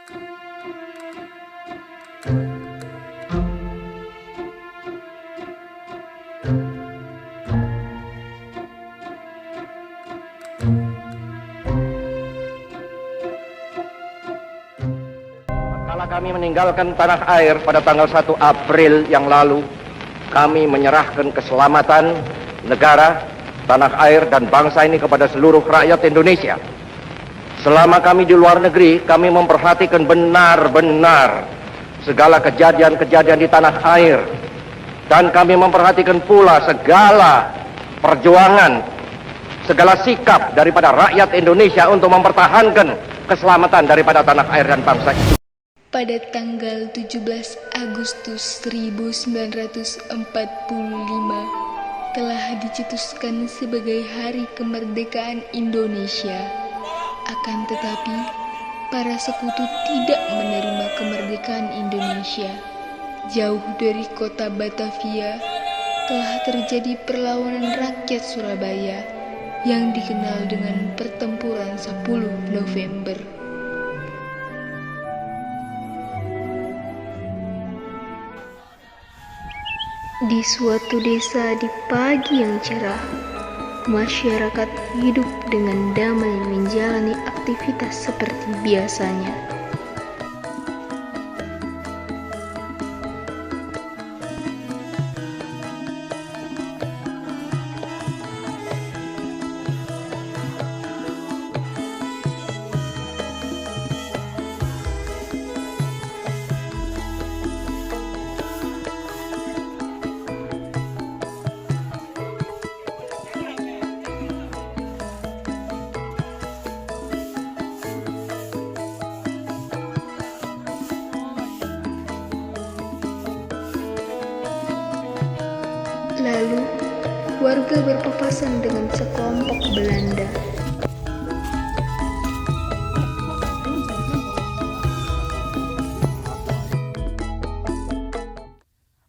Kala kami meninggalkan tanah air pada tanggal 1 April yang lalu, kami menyerahkan keselamatan negara, tanah air, dan bangsa ini kepada seluruh rakyat Indonesia. Selama kami di luar negeri, kami memperhatikan benar-benar segala kejadian-kejadian di tanah air. Dan kami memperhatikan pula segala perjuangan, segala sikap daripada rakyat Indonesia untuk mempertahankan keselamatan daripada tanah air dan bangsa itu. Pada tanggal 17 Agustus 1945 telah dicetuskan sebagai Hari Kemerdekaan Indonesia. Akan tetapi, para sekutu tidak menerima kemerdekaan Indonesia. Jauh dari kota Batavia telah terjadi perlawanan rakyat Surabaya yang dikenal dengan Pertempuran 10 November. Di suatu desa di pagi yang cerah, masyarakat hidup dengan damai menjalani aktivitas seperti biasanya. Lalu, warga berpapasan dengan sekelompok Belanda.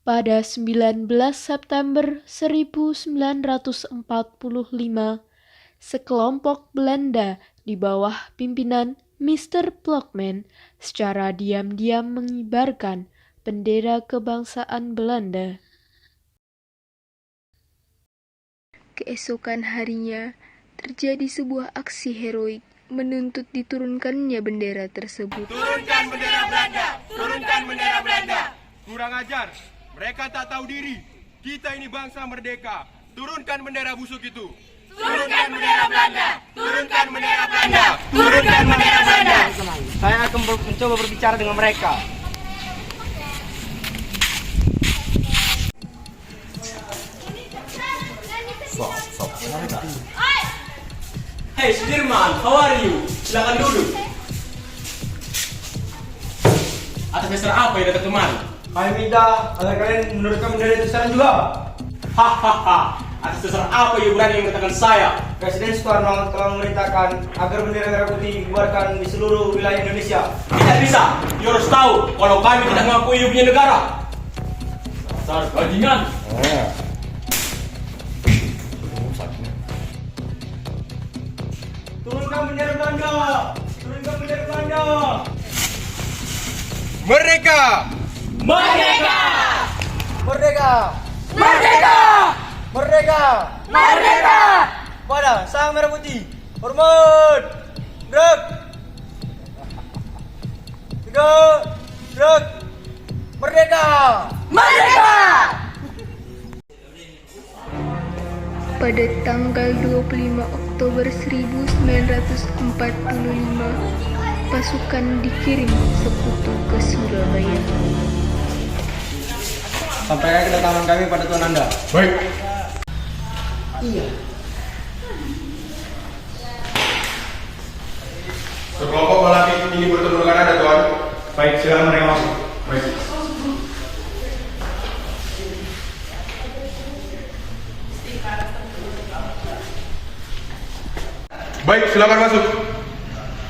Pada 19 September 1945, sekelompok Belanda di bawah pimpinan Mr. Plokman secara diam-diam mengibarkan bendera kebangsaan Belanda. Keesokan harinya, terjadi sebuah aksi heroik menuntut diturunkannya bendera tersebut. Turunkan bendera Belanda! Turunkan bendera Belanda! Kurang ajar, mereka tak tahu diri. Kita ini bangsa merdeka. Turunkan bendera busuk itu. Turunkan bendera Belanda! Turunkan bendera Belanda! Turunkan bendera Belanda! Saya akan mencoba berbicara dengan mereka. Hey Sudirman, how are you? Silakan duduk. Atas dasar apa yang datang kemari? Kami minta agar kalian menurunkan bendera itu sekarang juga. Hahaha, atas dasar apa yang berani mengatakan saya? Presiden Soekarno telah memerintahkan agar bendera merah putih dibubarkan di seluruh wilayah Indonesia. Tidak bisa, dia harus tahu kalau kami tidak mengakui dia punya negara. Dasar bajingan. Turunkan bendera Belanda! Turunkan bendera Belanda! Merdeka! Merdeka! Merdeka! Merdeka! Merdeka! Merdeka! Pada sang merah putih, hormat! Gerak! Tegak! Gerak! Merdeka! Merdeka! Pada tanggal 25 Oktober 1945, pasukan dikirim sekutu ke Surabaya. Sampaikan kedatangan kami pada Tuan Anda. Baik. Iya. Sekelompok lelaki ini bertemu dengan Anda, Tuan. Baik, silakan mereka masuk. Baik. Baik, silakan masuk.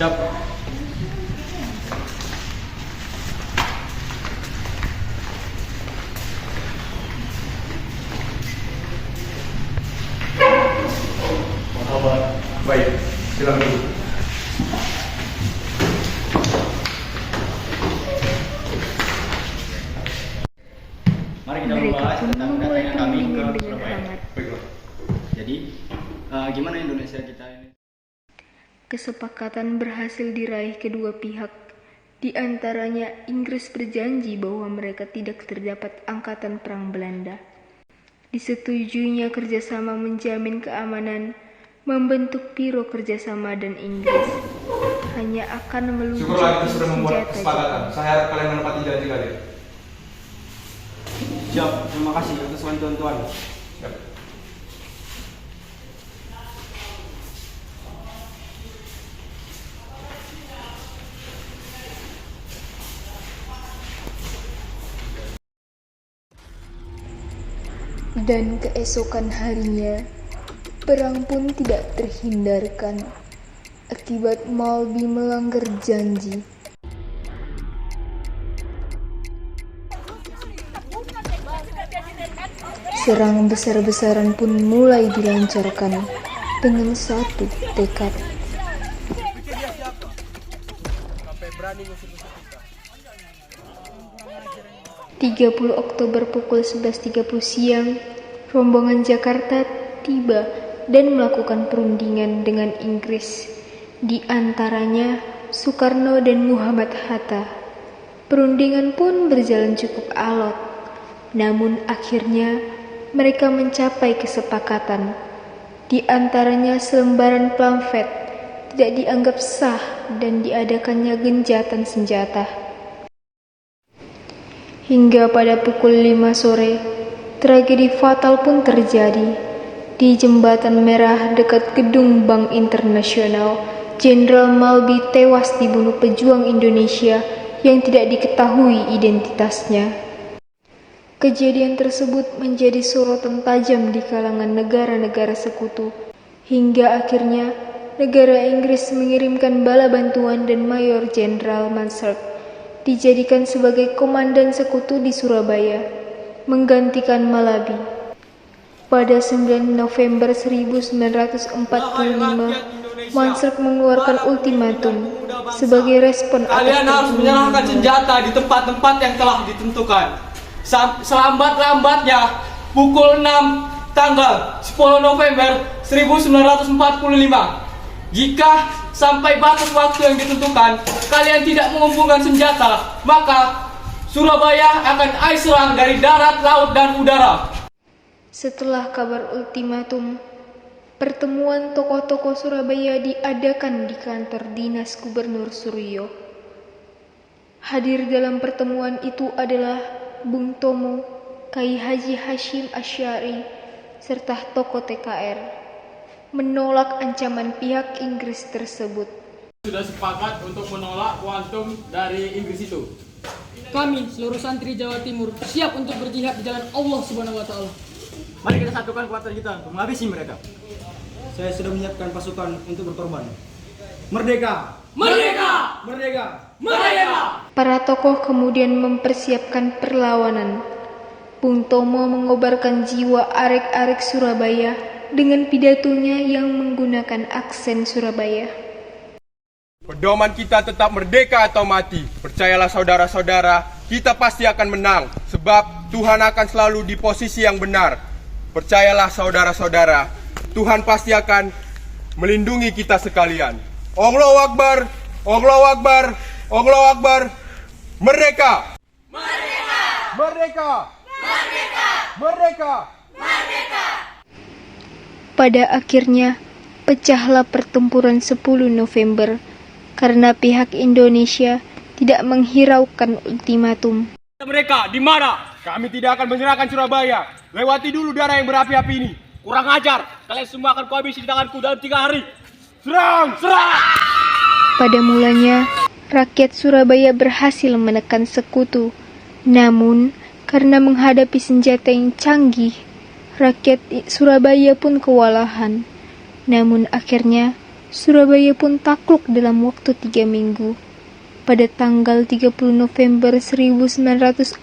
Siap. Baik, silakan duduk. Kesepakatan berhasil diraih kedua pihak. Di antaranya, Inggris berjanji bahwa mereka tidak terdapat angkatan perang Belanda. Disetujuinya kerjasama menjamin keamanan, membentuk biro kerjasama dan Inggris hanya akan Syukurlah meluncurkan kita sudah membuat senjata kesepakatan. Jepang. Saya harap kalian menepati janji kalian. Siap, terima kasih atas bantuan Tuan. Yap. Dan keesokan harinya, perang pun tidak terhindarkan akibat Malby melanggar janji. Serangan besar-besaran pun mulai dilancarkan dengan satu tekad. 30 Oktober pukul 11.30 siang, rombongan Jakarta tiba dan melakukan perundingan dengan Inggris, di antaranya Soekarno dan Muhammad Hatta. Perundingan pun berjalan cukup alot, namun akhirnya mereka mencapai kesepakatan. Di antaranya selembaran pamflet tidak dianggap sah dan diadakannya gencatan senjata. Hingga pada pukul 5 sore, tragedi fatal pun terjadi. Di Jembatan Merah dekat gedung Bank Internasional, Jenderal Malby tewas dibunuh pejuang Indonesia yang tidak diketahui identitasnya. Kejadian tersebut menjadi sorotan tajam di kalangan negara-negara sekutu, hingga akhirnya negara Inggris mengirimkan bala bantuan dan Mayor Jenderal Mansard dijadikan sebagai komandan sekutu di Surabaya, menggantikan Malabi. Pada 9 November 1945, Mansard mengeluarkan ultimatum sebagai respon Kalian harus menyerahkan senjata di tempat-tempat yang telah ditentukan. Selambat-lambatnya pukul 6 tanggal 10 November 1945. Jika sampai batas waktu yang ditentukan kalian tidak mengumpulkan senjata, maka Surabaya akan I serang dari darat, laut, dan udara. Setelah kabar ultimatum, pertemuan tokoh-tokoh Surabaya diadakan di kantor dinas Gubernur Suryo. Hadir dalam pertemuan itu adalah Bung Tomo, Kai Haji Hashim Asy'ari, serta tokoh TKR, menolak ancaman pihak Inggris tersebut. Sudah sepakat untuk menolak kuantum dari Inggris itu. Kami, seluruh santri Jawa Timur, siap untuk berjihad di jalan Allah Subhanahu wa Ta'ala. Mari kita satukan kekuatan kita untuk menghabisi mereka. Saya sudah menyiapkan pasukan untuk berkorban. Merdeka! Merdeka! Merdeka! Merdeka! Para tokoh kemudian mempersiapkan perlawanan. Bung Tomo mengobarkan jiwa arek-arek Surabaya dengan pidatonya yang menggunakan aksen Surabaya. Pedoman kita tetap merdeka atau mati. Percayalah saudara-saudara, kita pasti akan menang. Sebab Tuhan akan selalu di posisi yang benar. Percayalah saudara-saudara, Tuhan pasti akan melindungi kita sekalian. Allahu Akbar, Allahu Akbar, Allahu Akbar. Merdeka! Merdeka! Merdeka! Merdeka! Merdeka! Merdeka! Pada akhirnya, pecahlah pertempuran 10 November karena pihak Indonesia tidak menghiraukan ultimatum. Mereka di mana? Kami tidak akan menyerahkan Surabaya. Lewati dulu darah yang berapi-api ini. Kurang ajar. Kalian semua akan kuhabisi di tanganku dalam 3 hari. Serang! Serang! Pada mulanya, rakyat Surabaya berhasil menekan sekutu. Namun, karena menghadapi senjata yang canggih, rakyat Surabaya pun kewalahan. Namun akhirnya, Surabaya pun takluk dalam waktu 3 minggu. Pada tanggal 30 November 1945,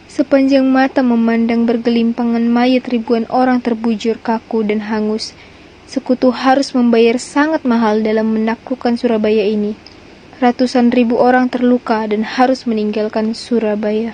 sepanjang mata memandang bergelimpangan mayat ribuan orang terbujur kaku dan hangus, sekutu harus membayar sangat mahal dalam menaklukkan Surabaya ini. Ratusan ribu orang terluka dan harus meninggalkan Surabaya.